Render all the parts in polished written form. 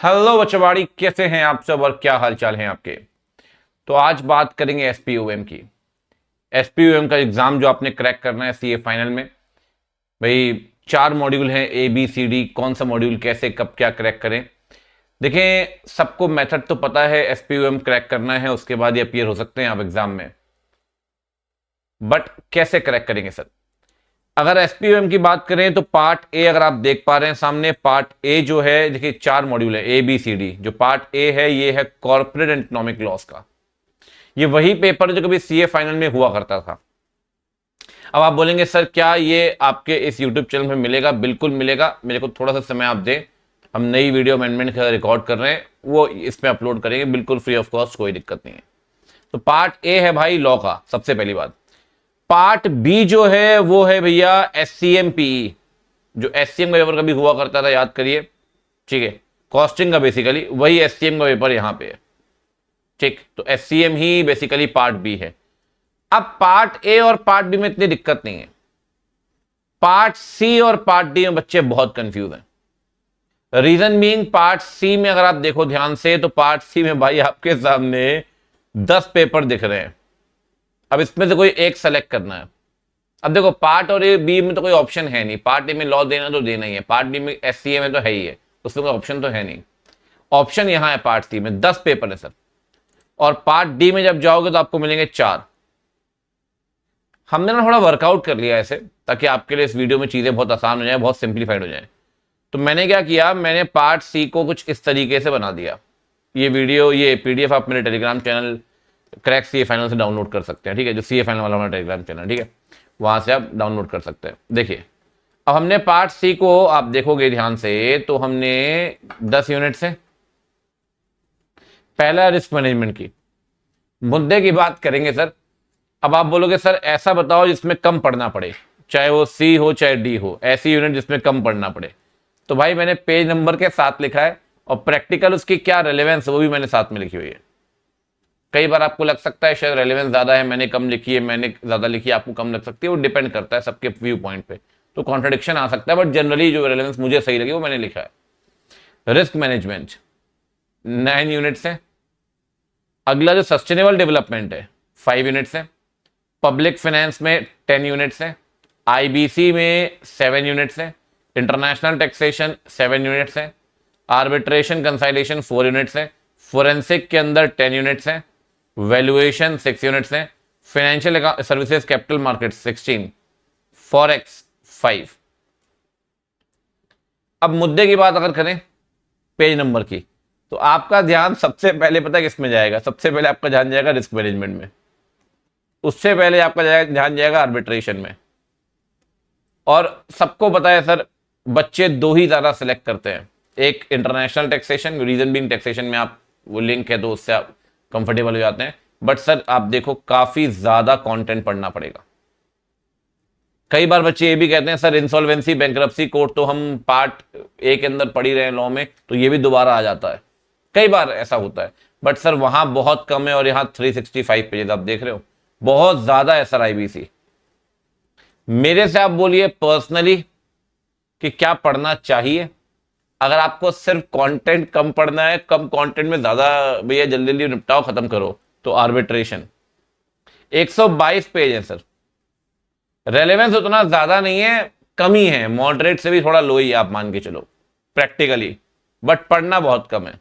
Hello बच्चों, कैसे हैं आप सब और क्या हाल चाल हैं आपके। तो आज बात करेंगे एसपीओएम की। एसपीओएम का एग्जाम जो आपने क्रैक करना है सीए फाइनल में। भाई 4 मॉड्यूल हैं, ए बी सी डी, कौन सा मॉड्यूल कैसे कब क्या क्रैक करें। देखें, सबको मेथड तो पता है, एसपीओएम क्रैक करना है उसके बाद ये अपीयर हो सकते हैं आप एग्जाम में, बट कैसे क्रैक करेंगे सर। अगर एसपीओएम की बात करें तो पार्ट ए अगर आप देख पा रहे हैं सामने, पार्ट ए जो है, देखिए 4 मॉड्यूल है ए बी सी डी। जो पार्ट ए है ये है कॉर्पोरेट एंड इकोनॉमिक लॉस का। ये वही पेपर जो कभी सीए फाइनल में हुआ करता था। अब आप बोलेंगे सर क्या ये आपके इस यूट्यूब चैनल में मिलेगा? बिल्कुल मिलेगा, मेरे को थोड़ा सा समय आप दें। हम नई वीडियो अमेंडमेंट रिकॉर्ड कर रहे हैं, वो इसमें अपलोड करेंगे बिल्कुल फ्री ऑफ कॉस्ट, कोई दिक्कत नहीं है। तो पार्ट ए है भाई लॉ का, सबसे पहली बात। पार्ट बी जो है वो है भैया एससीएम पीई, जो एससीएम का पेपर कभी हुआ करता था, याद करिए। ठीक है, कॉस्टिंग का बेसिकली वही एससीएम का पेपर यहां पे है। ठीक, तो एससीएम ही बेसिकली पार्ट बी है। अब पार्ट ए और पार्ट बी में इतनी दिक्कत नहीं है। पार्ट सी और पार्ट डी में बच्चे बहुत कंफ्यूज हैं। रीजन बीइंग, पार्ट सी में अगर आप देखो ध्यान से तो पार्ट सी में भाई आपके सामने 10 पेपर दिख रहे हैं। अब इसमें से कोई एक सेलेक्ट करना है। अब देखो, पार्ट और ए बी में तो कोई ऑप्शन है नहीं। पार्ट ए में लॉ देना तो देना ही है, पार्ट बी में एससीए में तो है ही है, उसमें कोई ऑप्शन तो है नहीं। ऑप्शन यहां है पार्ट सी में, 10 पेपर है सर। और पार्ट डी में जब जाओगे तो आपको मिलेंगे 4। हमने ना थोड़ा वर्कआउट कर लिया ऐसे, ताकि आपके लिए इस वीडियो में चीजें बहुत आसान हो जाए, बहुत सिंप्लीफाइड हो जाए। तो मैंने क्या किया, मैंने पार्ट सी को कुछ इस तरीके से बना दिया। ये वीडियो, ये पीडीएफ आप मेरे Telegram channel crack CA final से डाउनलोड कर सकते हैं। ठीक है, जो सीए फाइनल वाला हमारा टेलीग्राम चैनल, ठीक है, वहां से आप डाउनलोड कर सकते हैं। देखिए, अब हमने पार्ट सी को आप देखोगे ध्यान से तो हमने 10 यूनिट से पहला रिस्क मैनेजमेंट की मुद्दे की बात करेंगे सर। अब आप बोलोगे सर ऐसा बताओ जिसमें कम पढ़ना पड़े, चाहे वो सी हो चाहे डी हो, ऐसी यूनिट जिसमें कम पढ़ना पड़े। तो भाई मैंने पेज नंबर के साथ लिखा है, और प्रैक्टिकल उसकी क्या रेलेवेंस है वो भी मैंने साथ में लिखी हुई है। कई बार आपको लग सकता है शायद रेलेवेंस ज्यादा है, मैंने कम लिखी है, मैंने ज्यादा लिखी है, आपको कम लग सकती है, वो डिपेंड करता है सबके व्यू पॉइंट पे, तो कॉन्ट्रडिक्शन आ सकता है, बट जनरली जो रेलेवेंस मुझे सही लगी वो मैंने लिखा है। रिस्क मैनेजमेंट 9 यूनिट्स है। अगला जो सस्टेनेबल डेवलपमेंट है 5 यूनिट्स है। पब्लिक फाइनेंस में 10 यूनिट्स है। आईबीसी में 7 यूनिट्स है। इंटरनेशनल टैक्सेशन 7 यूनिट्स है। आर्बिट्रेशन कंसाइलेशन 4 यूनिट्स है। फोरेंसिक के अंदर 10 यूनिट्स है। वैल्यूएशन 6 यूनिट्स है। Financial services capital market 16। Forex 5। अब मुद्दे की बात अगर करें पेज नंबर की, तो आपका ध्यान सबसे पहले पता है किसमें जाएगा? सबसे पहले आपका ध्यान जाएगा रिस्क मैनेजमेंट में, उससे पहले आपका ध्यान जाएगा आर्बिट्रेशन में। और सबको पता है सर, बच्चे 2 ही ज्यादा सेलेक्ट करते हैं, एक international taxation, reason being taxation में आप वो लिंक है तो उससे आप कंफर्टेबल हो जाते हैं, बट सर आप देखो काफी ज्यादा कंटेंट पढ़ना पड़ेगा। कई बार बच्चे ये भी कहते हैं सर इंसॉल्वेंसी बैंक्रप्सी कोड तो हम पार्ट ए के अंदर पढ़ ही रहे हैं लॉ में, तो ये भी दोबारा आ जाता है। कई बार ऐसा होता है, बट सर वहां बहुत कम है, और यहां 365 पेजेस आप देख रहे हो, बहुत ज्यादा है सर आईबीसी। मेरे से आप बोलिए पर्सनली कि क्या पढ़ना चाहिए। अगर आपको सिर्फ कंटेंट कम पढ़ना है, कम कंटेंट में ज्यादा भैया जल्दी जल्दी निपटाओ खत्म करो, तो आर्बिट्रेशन 122 पेज है सर। रेलेवेंस उतना ज्यादा नहीं है, कम ही है, मॉडरेट से भी थोड़ा लो ही आप मान के चलो प्रैक्टिकली, बट पढ़ना बहुत कम है।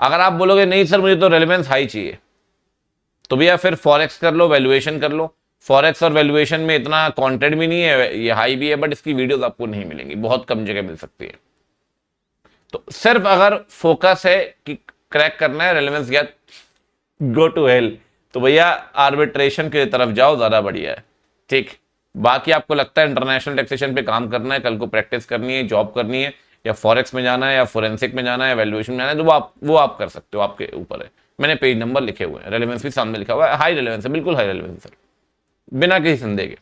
अगर आप बोलोगे नहीं सर मुझे तो रेलेवेंस हाई चाहिए, तो भैया फिर फॉरेक्स कर लो, वैल्यूएशन कर लो। फॉरेक्स और वैल्यूएशन में इतना कंटेंट भी नहीं है, ये हाई भी है, बट इसकी वीडियोस आपको नहीं मिलेंगी, बहुत कम जगह मिल सकती है। तो सिर्फ अगर फोकस है कि क्रैक करना है, रेलेवेंस गया, गो टू हेल, तो भैया आर्बिट्रेशन की तरफ जाओ, ज्यादा बढ़िया है। ठीक, बाकी आपको लगता है इंटरनेशनल टैक्सेशन पे काम करना है, कल को प्रैक्टिस करनी है, जॉब करनी है, या फॉरेक्स में जाना है, या फोरेंसिक में जाना है, वैल्यूएशन में जाना है, तो वो आप कर सकते हो, आपके ऊपर है। मैंने पेज नंबर लिखे हुए हैं, रेलेवेंस भी सामने लिखा हुआ है, हाई रेलेवेंस है, बिल्कुल हाई रेलेवेंस सर, बिना किसी संदेह के।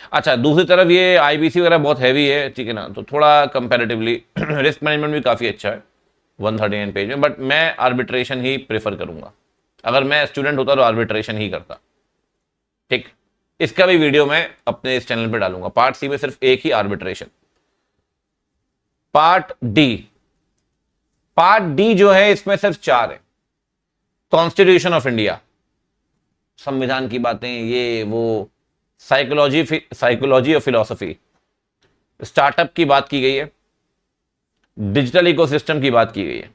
अच्छा, दूसरी तरफ ये आईबीसी वगैरह बहुत हैवी है, ठीक है ना, तो थोड़ा कंपैरेटिवली रिस्क मैनेजमेंट भी काफी अच्छा है 139 पेज में, बट मैं आर्बिट्रेशन ही प्रेफर करूंगा। अगर मैं स्टूडेंट होता तो आर्बिट्रेशन ही करता। ठीक, इसका भी वीडियो मैं अपने इस चैनल पे डालूंगा। पार्ट सी में सिर्फ एक ही arbitration. Part D part D जो है इसमें सिर्फ 4 है। कॉन्स्टिट्यूशन ऑफ इंडिया, संविधान की बातें, ये वो, साइकोलॉजी और फिलॉसफी, स्टार्टअप की बात की गई है, डिजिटल इकोसिस्टम की बात की गई है।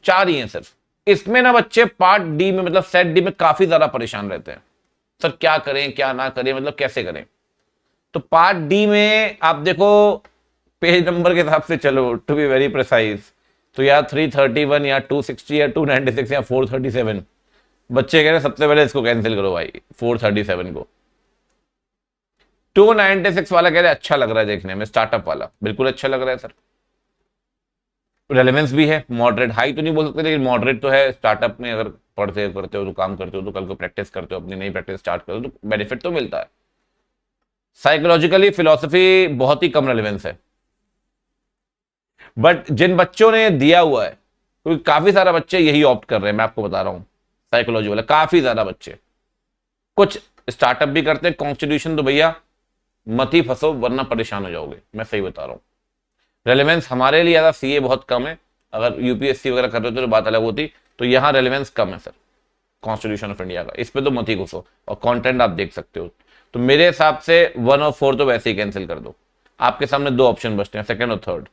4 ही हैं सिर्फ। इसमें ना बच्चे पार्ट डी में मतलब सेट डी में काफी ज्यादा परेशान रहते हैं, सर क्या करें क्या ना करें, मतलब कैसे करें। तो पार्ट डी में आप देखो पेज नंबर के हिसाब से चलो, टू बी वेरी प्रिसाइज, तो या 331 या 260 या 296 या 437। बच्चे कह रहे हैं सबसे पहले इसको कैंसिल करो भाई, 437 को। 296 वाला कह रहे हैं अच्छा लग रहा है देखने में, स्टार्टअप वाला बिल्कुल अच्छा लग रहा है सर, रेलेवेंस भी है, मॉडरेट, हाई तो नहीं बोल सकते लेकिन मॉडरेट तो है। स्टार्टअप में अगर पढ़ते हो करते हो तो काम करते हो तो कल को प्रैक्टिस करते हो, अपनी नई प्रैक्टिस स्टार्ट करो तो बेनिफिट तो मिलता है। साइकोलॉजिकली फिलॉसफी बहुत ही कम रेलेवेंस है, बट जिन बच्चों ने दिया हुआ है, क्योंकि काफी सारा बच्चे यही ऑप्ट कर रहे हैं, मैं आपको बता रहा हूं, साइकोलॉजी वाला काफी ज्यादा बच्चे, कुछ स्टार्टअप भी करते हैं। कॉन्स्टिट्यूशन तो भैया मत ही फंसो वरना परेशान हो जाओगे, मैं सही बता रहा हूं। रेलेवेंस हमारे लिए ज्यादा, सीए बहुत कम है, अगर यूपीएससी वगैरह कर रहे हो तो बात अलग होती, तो यहां रेलेवेंस कम है सर कॉन्स्टिट्यूशन ऑफ इंडिया का, इस पे तो मत ही घुसो, और कंटेंट आप देख सकते हो। तो मेरे हिसाब से 1 और 4 तो वैसे ही कैंसिल कर दो। आपके सामने 2 ऑप्शन बचते हैं, सेकंड और थर्ड।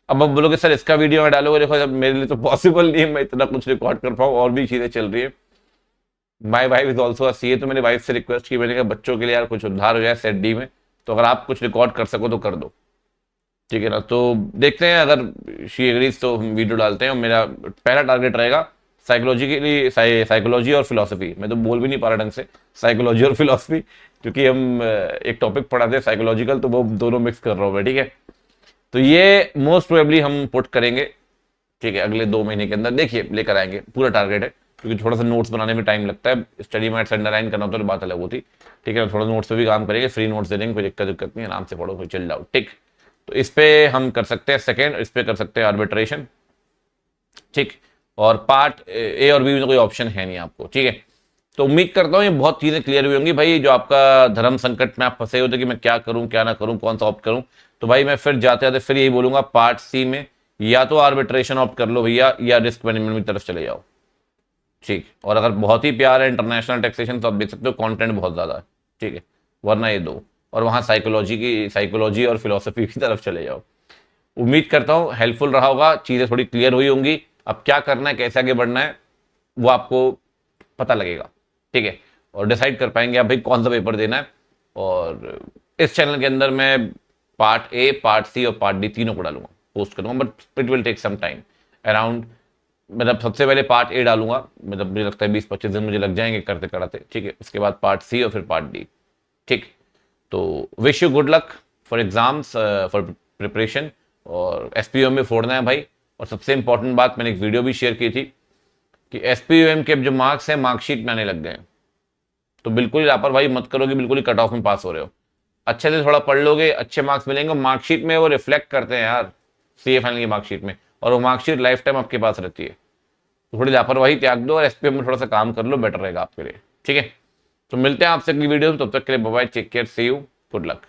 अब आप बोलोगे सर इसका वीडियो में डालोगे, देखो जब मेरे लिए तो पॉसिबल नहीं है मैं इतना कुछ रिकॉर्ड कर पाऊँ, और भी चीजें चल रही है। My wife is also a CA, तो मैंने वाइफ से रिक्वेस्ट की, मैंने कहा बच्चों के लिए यार कुछ उद्धार हो जाए सेट डी में, तो अगर आप कुछ रिकॉर्ड कर सको तो कर दो, ठीक है ना। तो देखते हैं अगर शी एग्रीज तो हम वीडियो डालते हैं। और मेरा पहला टारगेट रहेगा साइकोलॉजी के लिए, साइकोलॉजी और फिलॉसफी, मैं तो बोल भी नहीं पा रहा ढंग से, साइकोलॉजी और फिलॉसफी, क्योंकि हम एक टॉपिक पढ़ाते हैं साइकोलॉजिकल, तो वो दोनों मिक्स कर रहा हूँ मैं, ठीक है। तो ये मोस्ट प्रोबेबली हम पुट करेंगे, ठीक है, अगले 2 महीने के अंदर देखिए लेकर आएंगे, पूरा टारगेट है, क्योंकि थोड़ा सा नोट्स बनाने में टाइम लगता है, स्टडी मैट्स अंडरलाइन करना तो बात अलग होती, ठीक है। थोड़ा नोट्स पे भी काम करेंगे, फ्री नोट्स दे देंगे, कोई दिक्कत नहीं, आराम से पढ़ो, कोई चिल जाओ, ठीक। तो इस पे हम कर सकते हैं सेकेंड, इस पे कर सकते हैं आर्बिट्रेशन, ठीक। और पार्ट ए और बी में तो कोई ऑप्शन है नहीं आपको, ठीक है। तो उम्मीद करता हूँ ये बहुत चीजें क्लियर हुई होंगी भाई। जो आपका धर्म संकट में आप फंसे होते कि मैं क्या करूं क्या ना करूं, कौन सा ऑप्ट करूं, तो भाई मैं फिर जाते जाते फिर यही बोलूंगा, पार्ट सी में या तो आर्बिट्रेशन ऑप्ट कर लो भैया, या रिस्क मैनेजमेंट की तरफ चले जाओ, ठीक। और अगर बहुत ही प्यार है इंटरनेशनल टैक्सेशन तो आप देख सकते हो, कंटेंट बहुत ज्यादा है, ठीक है, वरना ये दो, और वहां साइकोलॉजी और फिलोसफी की तरफ चले जाओ। उम्मीद करता हूँ हेल्पफुल रहा होगा, चीजें थोड़ी क्लियर हुई होंगी। अब क्या करना है, कैसे आगे बढ़ना है, वो आपको पता लगेगा, ठीक है, और डिसाइड कर पाएंगे आप भाई कौन सा पेपर देना है। और इस चैनल के अंदर मैं पार्ट ए, पार्ट सी और पार्ट डी तीनों को डालूंगा, पोस्ट करूंगा, but it will take some time around, मतलब सबसे पहले पार्ट ए डालूंगा, मतलब मुझे लगता है 20-25 दिन मुझे लग जाएंगे करते कराते, ठीक है। उसके बाद पार्ट सी और फिर पार्ट डी, ठीक। तो wish you good luck for exams, for preparation, और एसपीओ में फोड़ना है भाई। और सबसे इंपॉर्टेंट बात, मैंने एक वीडियो भी शेयर की थी कि एसपीओएम के जो मार्क्स हैं मार्कशीट में आने लग गए हैं, तो बिल्कुल ही लापरवाही मत करोगे, बिल्कुल ही कट ऑफ में पास हो रहे हो, अच्छे से थोड़ा पढ़ लोगे, अच्छे मार्क्स मिलेंगे। मार्कशीट में वो रिफ्लेक्ट करते हैं यार, सीए फाइनल की मार्कशीट में, और वो मार्कशीट लाइफ टाइम आपके पास रहती है। तो थोड़ी लापरवाही त्याग दो और एसपीएम में थोड़ा सा काम कर लो, बेटर रहेगा आपके लिए, ठीक है। तो मिलते हैं आपसे अगली वीडियो में, तब तक के लिए bye bye, take care, see you, good luck.